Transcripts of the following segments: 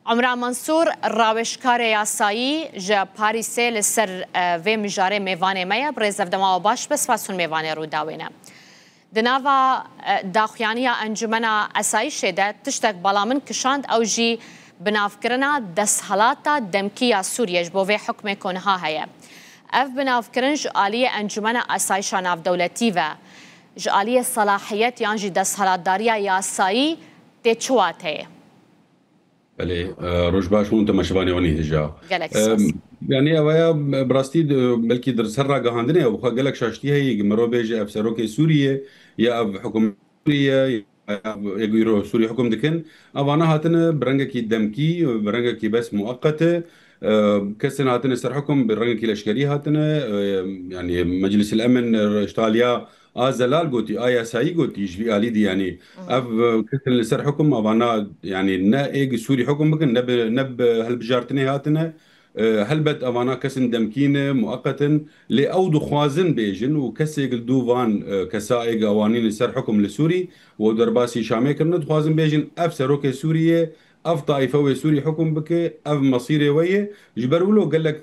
عمران منصور راوشکار یاسایی جا پاریسه لسر و مجاره میوانه میا برزف دما و باش بس فاسون میوانه رو داوینه. دناوا داخیانی انجمنا اسایی شده تشتک بالامن کشاند او جی بنافکرنا دسهلاتا دمکیا سوریش بوه حکم کنها هیا. اف بنافکرن جعالی انجمنا اسایی شاناف دولتی و جعالی صلاحیت یانجی دسهلات داریا یاسایی تچوات هیا. بله روش باش وانت مشبانی ونی هجا گلکسیس يعني اويا براستي بلكي در سر گهاندنه او خا گلک شاشتي هي مرو بيجي افسروك سوريا يا اف حكومه سوريا يغيرو سوري حكم دكن اوانا هاتن برنگكي دمكي برنگكي بس مؤقته كسن هاتن سر حكم برنگكي لشكري هاتن يعني مجلس الامن اشتاليا زلال قوتي يا ساي قوتي جي الي دي يعني اف كسن سر حكم اوانا يعني نا ايج سوري حكم بكن نب هالبجارتني هاتن هلبت اوانا كسن دمكينه مؤقتا لاودو خوازن بيجن وكسيق دوفان كسائق اوانين سر حكم لسوري ودرباسي شامي كرند خوازن بيجن اف سروك سوريا اف طائفه سوري حكم بك اف مصيري ويه جبرولو قال لك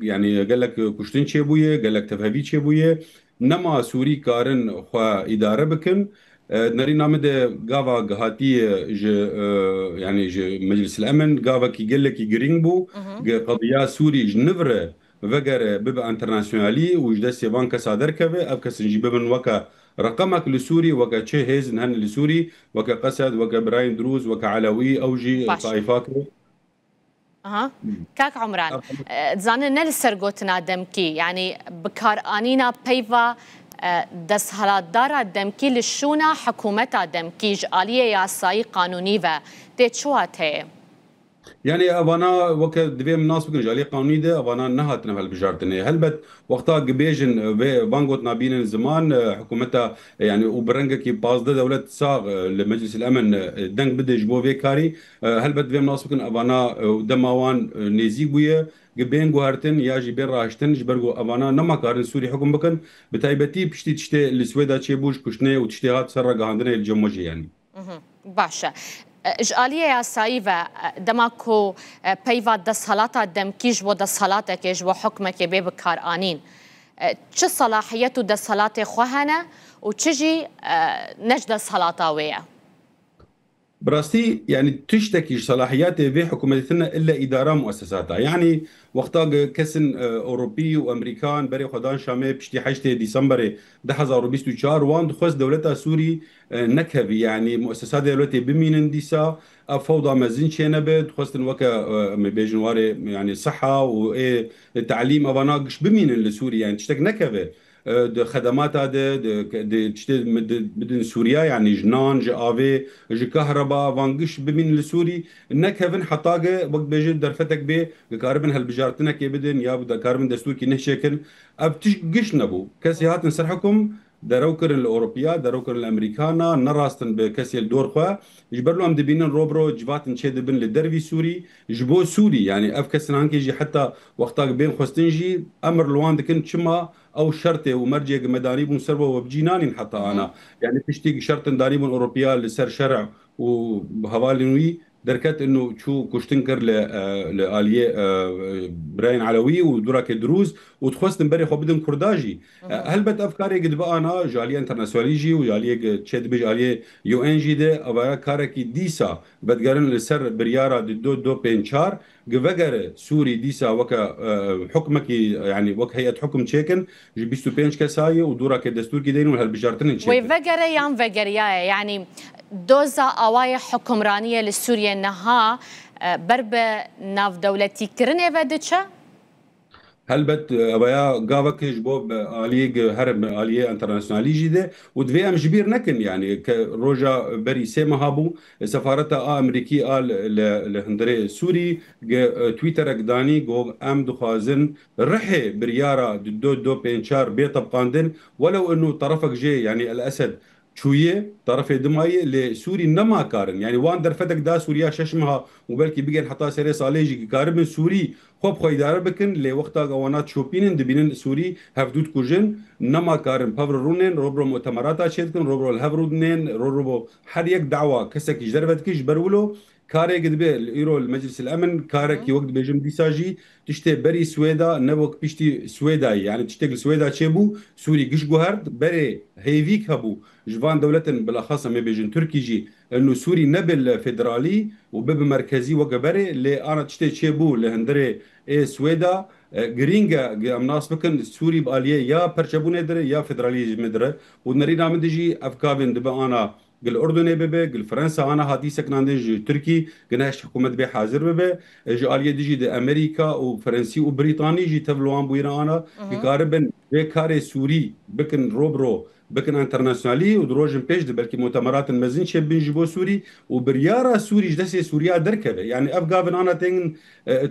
يعني قال لك كشتن شيبويه قال لك تفهبي شيبويه نما سوري كارن خوا اداره بكن نري نامد قافا قهاتي يعني مجلس الامن قافا كي قال لك يجرين بو قضيه سوري جنفره وغير بيبقى انترناسيونالي وجد سيفان كسادر كبه اب كس نجيب من وكا رقمك لسوري وكا تشي هيز نهن لسوري وكا قسد وكا براين دروز وكا علوي اوجي طائفات كاك عمران زانن نلسر قوتنا دمكي يعني بكار انينا بيفا دس هلات دارا دمكي للشونا حكومتا دمكي جاليه ياساي قانوني و تشوات هي يعني ابانا وقت دبي مناس بكن جالي قانوني ده ابانا نهاتنا هالبجارتني هلبت وقتها جبيجن بانغوت نابين زمان حكومتها يعني وبرنجا كي باز ده دولة صاغ لمجلس الامن دنگ بده جبو بيكاري هلبت دبي مناس بكن ابانا دماوان نيزي بويه جبين جوهرتن يا جبين راهشتن جبرجو ابانا نما كارن سوري حكم بكن بتايبتي بشتي تشتي السويدا تشيبوش كشني وتشتي هات سر جهاندني الجموجي يعني باشا إجالية يا سايفة دماكو بيفا دسهلاتا دمكيج و دسهلاتكيج و حكمك ببكار آنين چه صلاحية دسهلات خوهنا و چجي نجد دسهلاتا ويا براستي يعني تشتكي صلاحيات في حكومتنا الا اداره مؤسساتها يعني وقتا كسن اوروبي وامريكان بري خدان شامي بشتي حشتي ديسمبر 2024 وان دخوز دولتها سوري نكهبي يعني مؤسسات دولتي بمين ديسا فوضى مزين شينبه دخوستن وكا بيجن واري يعني صحه والتعليم اباناقش بمين لسوريا يعني تشتك نكهبه خدمات هذا بدن سوريا يعني جنان جافي جي كهرباء فانقش بمن لسوري انك هفن حطاقه وقت بيجي درفتك بي كاربن هالبجارتنا كي بدن يا بدا كاربن دستور كي نهشكن ابتش نبو كسيهات نسرحكم دروكر الاوروبيا دروكر الامريكانا نراستن بكسي الدور خوا يجبر لهم دبين روبرو جبات نشد بن للدربي سوري جبو سوري يعني افكسن عنك يجي حتى وقتا بين خوستنجي امر لوان دكن شما او شرطه ومرجع مداري بون سربه وبجيناني حتى انا يعني تشتي شرط داري بون اوروبيا لسر شرع وهوالينوي دركت انه شو كشتنكر لآلية براين علوي ودراك دروز وتخوست نبري خو بدن كرداجي هل بت افكاري قد بقى انا جاليه انترناسيوناليجي وجاليه تشد بجاليه يو ان جي دي ابا كاركي ديسا بتقارن لسر بريارا دو بينشار جفجر سوري ديسا وكا حكمك يعني وك هيئه حكم تشيكن بيستو بينش كساي ودراك الدستور كي دينو هالبجارتن وفجر يام فجر يعني دوزا أوايا حكمرانية لسوريا إنها برب ناف دولتي كرني بدتشا هل بت ابايا قافك جبوب آلية هرب آلية انترناسيونالي جديدة ودفي ام جبير نكن يعني كروجا بري سيما هابو سفارة امريكي قال لهندري سوري تويتر داني جو ام دخازن رحي بريارة دو بينشار بي طبقاندن ولو انه طرفك جي يعني الاسد شويه طرف دماي لسوري نما كارن يعني وان درفتك دا سوريا ششمها وبلكي بيجن حتى سيري صاليجي كاربن سوري خب خو اداره بكن لوقتا قوانات شوبينن دبينن سوري هفدود كوجن نما كارن بافر رونن روبرو مؤتمرات شيدكن روبرو الهفرودنن روبرو هر يك دعوه كسك جربت كيش برولو كاري قد بي الإيرو المجلس الأمن كاري كي وقت بيجم ديساجي تشتي بري سويدا نبوك بيشتي سويداي يعني تشتغل سويدا تشيبو سوري قش جوهرد بري هيفيك هبو جوان دولة بالأخص ما بيجن تركي جي إنه سوري نبل فيدرالي وبب مركزي وجبري اللي أنا تشتي تشيبو لهندري إيه سويدا جرينجا امناس بكن سوري باليه يا برشبونه دري يا فيدرالي مدري ونرينا مدجي افكافين دبا انا قل اردني ببي قل فرنسا انا هاتي سكناندج تركي قناش حكومه بي حاضر ببي جي اليه ديجي دي امريكا وفرنسي وبريطاني جي تفلوان بوينا انا قاربن بكاري سوري بكن روبرو بكن انترناسيونالي ودروجن بيج بلكي مؤتمرات المزين شبين جيبو سوري وبريارا سوري جدسي سوريا دركبه يعني افغافن انا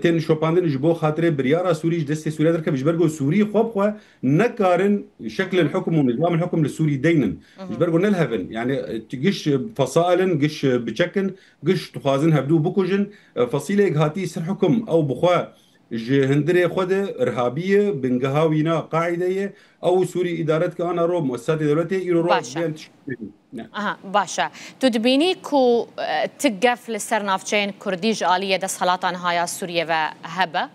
تين شوباندن جبو خاطري بريارا سوري جدسي سوريا دركبه جبرجو سوري خوب نكارن شكل الحكم ونظام الحكم للسوري دينا جبرجو نلهفن يعني قش فصائل قش بشكن قش تخازن هبدو بوكوجن فصيله هاتي سر حكم او بخوا جي هندري خود ارهابيه بنقهاوينا قاعده او سوري ادارتك انا رو مؤسسات دولتي يرو رو باشا باشا تدبيني كو تقف للسرنافشين كرديج آلية دس خلاطان هاي سوريا وهبة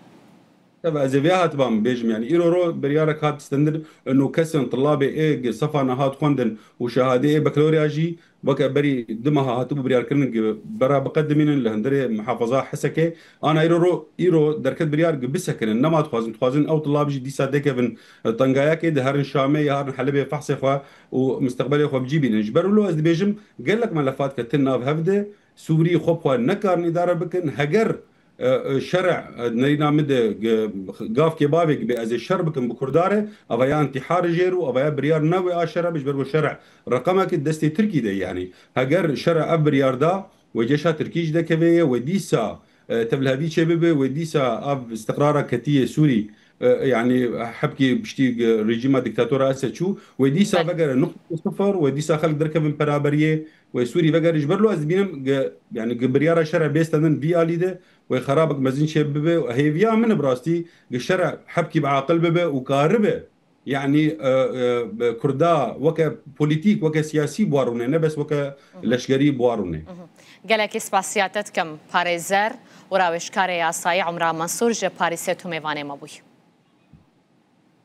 تبع زبيات بام بيجم يعني إيرو بريارك هات ستندر إنه كسن طلابي إيه صفا نهات خوندن وشهادة إيه بكالورياجي بقى بري دمها هاتو بريار كرنج برا بقدمين لهندري محافظة حسكة أنا إيرو دركت بريار بسكن إنما تخازن أو طلاب جي دي سادك بن طنجاياك ده هرن شامي هرن حلبي فحص إخوة ومستقبلي إخوة بجيبي نجبر له أز بيجم قال لك ملفات كتنا بهفدة سوري خبخوا نكر إدارة بكن هجر شرع نرينا مد قاف كبابك بأز الشربكم بكرداره أبايا انتحار جيرو أبايا بريار نوي شرع مش بربو شرع رقمك الدستي تركي ده يعني هجر شرع بريار دا وجيشا تركيج ده كبيه وديسا تبلهدي شبابه وديسا أب استقرار كتية سوري يعني حبكي بشتي ريجيما ديكتاتورا اسا وديسا بقر نقطة صفر وديسا خلق دركب من برابريه وسوري بقر يجبر له ازبينم يعني بريارة شرع بيستنن في آلي ده وخرابك مزين شبابه وهي فيها من براستي الشرع حبكي بعاقل ببه وقاربه يعني كردا وكا بوليتيك وكا سياسي بوارونه نبس وكا لشكري بوارونه قالك اسباسياتت كم باريزر وراوش كاري ياساي عمران منصور جي باريسيتو ميفاني مبوي